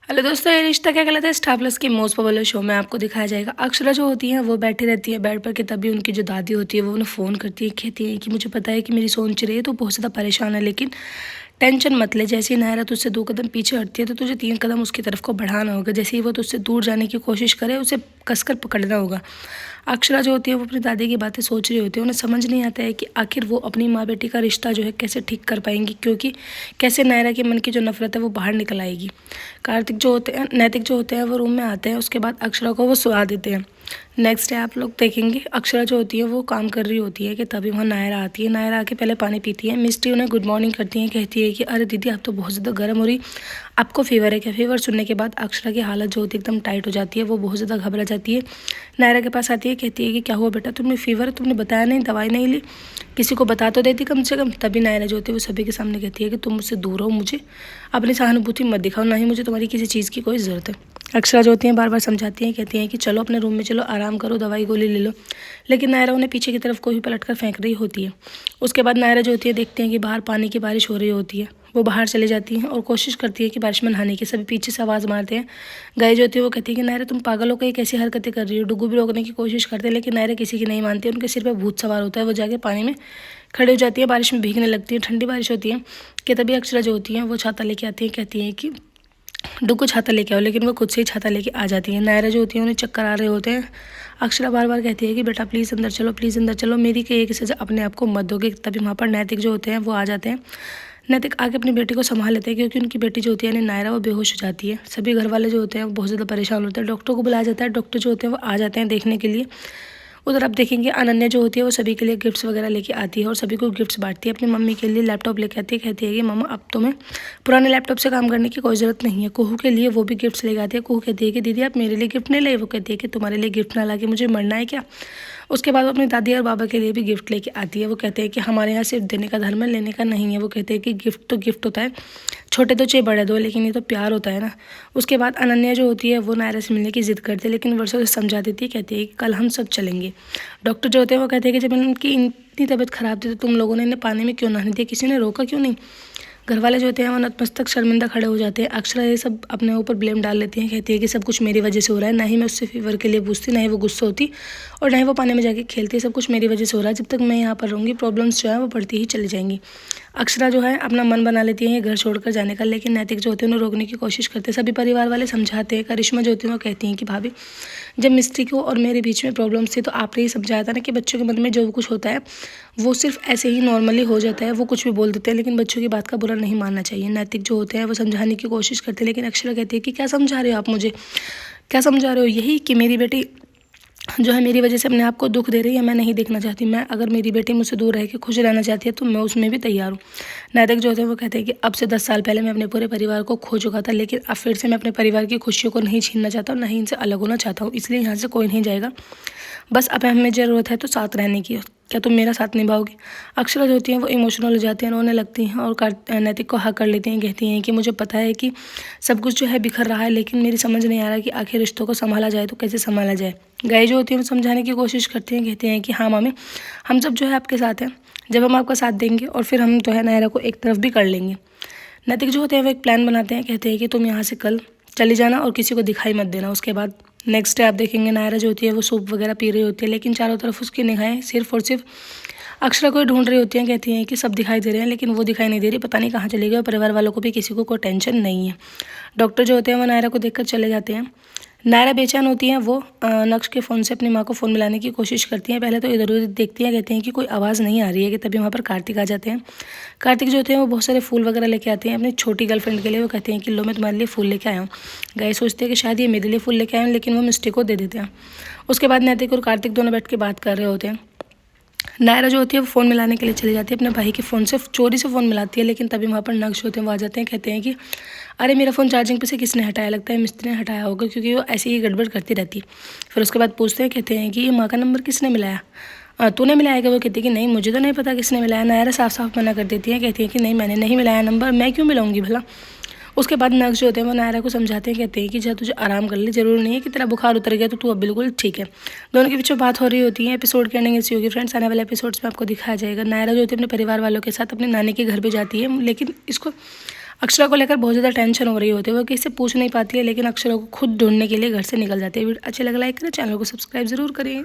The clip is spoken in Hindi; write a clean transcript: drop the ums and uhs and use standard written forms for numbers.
हेलो दोस्तों, ये रिश्ता क्या कहलाता है स्टार प्लस के मोस्ट पॉपुलर शो में आपको दिखाया जाएगा। अक्षरा जो होती है वो बैठी रहती है बेड पर कि तभी उनकी जो दादी होती है वो उन्हें फ़ोन करती है, कहती है कि मुझे पता है कि मेरी सोन रही है तो बहुत ज़्यादा परेशान है, लेकिन टेंशन मत ले। जैसे ही नायरा तुझसे 2 कदम पीछे हटती है तो तुझे 3 कदम उसकी तरफ को बढ़ाना होगा। जैसे ही वो तुझसे दूर जाने की कोशिश करे उसे कसकर पकड़ना होगा। अक्षरा जो होती है वो अपनी दादी की बातें सोच रही होती है। उन्हें समझ नहीं आता है कि आखिर वो अपनी माँ बेटी का रिश्ता जो है कैसे ठीक कर पाएंगी, क्योंकि कैसे नायरा के मन की जो नफरत है वो बाहर निकल आएगी। कार्तिक जो होते हैं, नैतिक जो होते हैं वो रूम में आते हैं। उसके बाद अक्षरा को वो सुला देते हैं। नेक्स्ट डे आप लोग देखेंगे अक्षरा जो होती है वो काम कर रही होती है कि तभी वहाँ नायरा आती है। नायरा आके पहले पानी पीती है। मिस्टी उन्हें गुड मॉर्निंग करती है, कहती है कि अरे दीदी आप तो बहुत ज़्यादा गर्म हो रही, आपको फीवर है क्या? फीवर सुनने के बाद अक्षरा की हालत जो होती है एकदम टाइट हो जाती है, वो बहुत ज़्यादा घबरा जाती है। नायरा के पास आती है, कहती है कि क्या हुआ बेटा, तुमने फीवर, तुमने बताया नहीं, दवाई नहीं ली, किसी को बता तो देती कम से कम। तभी नायरा जो होती है वो सभी के सामने कहती है कि तुम मुझसे दूर हो, मुझे अपनी सहानुभूति मत दिखाओ, ना ही मुझे तुम्हारी किसी चीज़ की कोई ज़रूरत है। अक्षरा जो होती हैं बार बार समझाती हैं, कहती हैं कि चलो अपने रूम में चलो, आराम करो, दवाई गोली ले लो, लेकिन नायरा उन्हें पीछे की तरफ को ही पलट कर फेंक रही होती है। उसके बाद नायरा जो होती है देखते हैं कि बाहर पानी की बारिश हो रही होती है। वो बाहर चले जाती हैं और कोशिश करती है कि बारिश में नहाने की। सभी पीछे से आवाज़ मारते हैं। गाय जो होती है वो कहती है कि नायरा तुम पागल हो गई, कैसी हरकतें कर रही हो। डुगू भी रोकने की कोशिश करते हैं लेकिन नायरा किसी की नहीं मानती। उनके सिर पर भूत सवार होता है। वो जाके पानी में खड़ी हो जाती है, बारिश में भीगने लगती है। ठंडी बारिश होती है कि तभी अक्षरा जो होती है वो छाता लेके आती है, कहती है कि डुगू छाता लेके आओ, लेकिन वो खुद से ही छाता लेके आ जाती है। नायरा जो होती है उन्हें चक्कर आ रहे होते हैं। अक्षरा बार बार कहती है कि बेटा प्लीज़ अंदर चलो, प्लीज़ अंदर चलो, मेरी के एक सजा अपने आप को मत दोगे। तभी वहाँ पर नैतिक जो होते हैं वो आ जाते हैं। नैतिक आके अपनी बेटी को संभाल लेते हैं, क्योंकि उनकी बेटी जो होती है नायरा वो बेहोश हो जाती है। सभी घर वाले जो होते हैं वो बहुत ज़्यादा परेशान होते हैं। डॉक्टर को बुलाया जाता है। डॉक्टर जो होते हैं वो आ जाते हैं देखने के लिए। उधर आप देखेंगे अनन्या जो होती है वो सभी के लिए गिफ्ट्स वगैरह लेके आती है और सभी को गिफ्ट्स बांटती है। अपनी मम्मी के लिए लैपटॉप लेके आती है, कहती है कि मम्मा अब तुम्हें पुराने लैपटॉप से काम करने की कोई ज़रूरत नहीं है। कुहू के लिए वो भी गिफ्ट्स लेके आती है। कुहू कहती है कि दीदी आप मेरे लिए गिफ्ट नहीं लाए। वो कहती है कि तुम्हारे लिए गिफ्ट ना ला के मुझे मरना है क्या? उसके बाद वो अपनी दादी और बाबा के लिए भी गिफ्ट लेके आती है। वो कहते हैं कि हमारे यहाँ सिर्फ देने का धर्म है, लेने का नहीं है। वो कहते हैं कि गिफ्ट तो गिफ्ट होता है, छोटे तो चाहे बड़े दो, लेकिन ये तो प्यार होता है ना। उसके बाद अनन्या जो होती है वो नायरा से मिलने की जिद करती है, लेकिन वर्षों से समझा देती है, कहती है कि कल हम सब चलेंगे। डॉक्टर जो होते हैं वो कहते हैं कि जब इनकी इतनी तबीयत खराब थी तो तुम लोगों ने इन्हें पानी में क्यों नहाने दिया, किसी ने रोका क्यों नहीं? घर वाले जो होते हैं वो नतमस्तक शर्मिंदा खड़े हो जाते हैं। अक्षरा ये सब अपने ऊपर ब्लेम डाल लेती हैं, कहती है कि सब कुछ मेरी वजह से हो रहा है। ना ही मैं उससे फीवर के लिए पूछती, ना ही वो गुस्सा होती और ना ही वो पानी में जाके खेलती। सब कुछ मेरी वजह से हो रहा है। जब तक मैं यहाँ पर रहूँगी प्रॉब्लम्स जो है वो बढ़ती ही चली जाएंगी। अक्षरा जो है अपना मन बना लेती है घर छोड़कर जाने का, लेकिन नैतिक जो होते हैं उन्हें रोकने की कोशिश करते हैं। सभी परिवार वाले समझाते हैं। करिश्मा जो होती है वो कहती हैं कि भाभी जब मिस्त्री को और मेरे बीच में प्रॉब्लम्स थी तो आपने ही समझाया था ना कि बच्चों के मन में जो कुछ होता है वो सिर्फ ऐसे ही नॉर्मली हो जाता है। वो कुछ भी बोल देते हैं, लेकिन बच्चों की बात का बुरा नहीं मानना चाहिए। नैतिक जो होते हैं वो समझाने की कोशिश करते हैं, लेकिन अक्षरा कहती है कि क्या समझा रहे हो आप मुझे, क्या समझा रहे हो? यही कि मेरी बेटी जो है मेरी वजह से अपने आप को दुख दे रही है, मैं नहीं देखना चाहती। मैं अगर मेरी बेटी मुझसे दूर रह के खुश रहना चाहती है तो मैं उसमें भी तैयार हूँ। नैतिक जो होते हैं वो कहते हैं कि अब से 10 साल पहले मैं अपने पूरे परिवार को खो चुका था, लेकिन अब फिर से मैं अपने परिवार की खुशियों को नहीं छीनना चाहता हूँ, ना ही इनसे अलग होना चाहता हूँ। इसलिए यहाँ से कोई नहीं जाएगा। बस अब हमें ज़रूरत है तो साथ रहने की। क्या तुम मेरा साथ निभाओगे? अक्षरा जो होती हैं वो इमोशनल हो जाती हैं, रोने लगती हैं और नैतिक को हक कर लेती हैं। कहती हैं कि मुझे पता है कि सब कुछ जो है बिखर रहा है, लेकिन मेरी समझ नहीं आ रहा कि आखिर रिश्तों को संभाला जाए तो कैसे संभाला जाए। गाय जो होती है वो समझाने की कोशिश करती हैं, कहती हैं कि हाँ मामी, हम सब जो है आपके साथ हैं। जब हम आपका साथ देंगे और फिर हम जो है नायरा को एक तरफ भी कर लेंगे। नैतिक जो होते हैं वो एक प्लान बनाते हैं, कहते हैं कि तुम यहाँ से कल चली जाना और किसी को दिखाई मत देना। उसके बाद नेक्स्ट डे आप देखेंगे नायरा जो होती है वो सूप वगैरह पी रही होती है, लेकिन चारों तरफ उसकी निगाहें सिर्फ और सिर्फ अक्षरा को ही ढूंढ रही होती हैं। कहती हैं कि सब दिखाई दे रहे हैं लेकिन वो दिखाई नहीं दे रही, पता नहीं कहाँ चली गई। और परिवार वालों को भी किसी को कोई टेंशन नहीं है। डॉक्टर जो होते हैं वो नायरा को देखकर चले जाते हैं। नायरा बेचैन होती हैं। वो नक्श के फ़ोन से अपनी माँ को फ़ोन मिलाने की कोशिश करती हैं। पहले तो इधर उधर देखती हैं, कहती हैं कि कोई आवाज़ नहीं आ रही है, कि तभी वहाँ पर कार्तिक आ जाते हैं। कार्तिक जो होते हैं वो बहुत सारे फूल वगैरह लेके आते हैं अपनी छोटी गर्लफ्रेंड के लिए। वो कहते हैं कि लो मैं तुम्हारे लिए फूल लेके आया हूँ। गाय सोचते हैं कि शायद ये मेरे लिए फूल लेके आए हैं, लेकिन वो मिस्टेक को दे देते हैं। उसके बाद नैतिक और कार्तिक दोनों बैठ के बात कर रहे होते हैं। नायरा जो होती है वो फ़ोन मिलाने के लिए चली जाती है। अपने भाई के फ़ोन से चोरी से फ़ोन मिलाती है, लेकिन तभी वहाँ पर नक्श होते हैं वो आ जाते हैं। कहते हैं कि अरे मेरा फ़ोन चार्जिंग पे से किसने हटाया? लगता है मिस्त्री ने हटाया होगा, क्योंकि वो ऐसे ही गड़बड़ करती रहती है। फिर उसके बाद पूछते हैं, कहते हैं कि ये माँ का नंबर किसने मिलाया? तूने मिलाया क्या? वो कहती है कि नहीं मुझे तो नहीं पता किसने मिलाया। नायरा साफ साफ मना कर देती है, कहती है कि नहीं मैंने नहीं मिलाया नंबर, मैं क्यों मिलाऊंगी भला। उसके बाद नर्स जो होते हैं वो नायरा को समझाते हैं, कहते हैं कि जब तुझे आराम कर ले, जरूरी नहीं है कि तेरा बुखार उतर गया तो तू अब बिल्कुल ठीक है। दोनों के पीछे बात हो रही होती है। एपिसोड की एंडिंग ऐसी होगी फ्रेंड्स, आने वाले एपिसोड्स में आपको दिखाया जाएगा। नायरा जो होती है अपने परिवार वालों के साथ अपने नानी के घर भी जाती है, लेकिन इसको अक्षरा को लेकर बहुत ज़्यादा टेंशन हो रही होती है, वो किसी से पूछ नहीं पाती है, लेकिन अक्षरा को खुद ढूंढने के लिए घर से निकल जाती है। वीडियो अच्छी लगा लाइक करें, चैनल को सब्सक्राइब ज़रूर करें।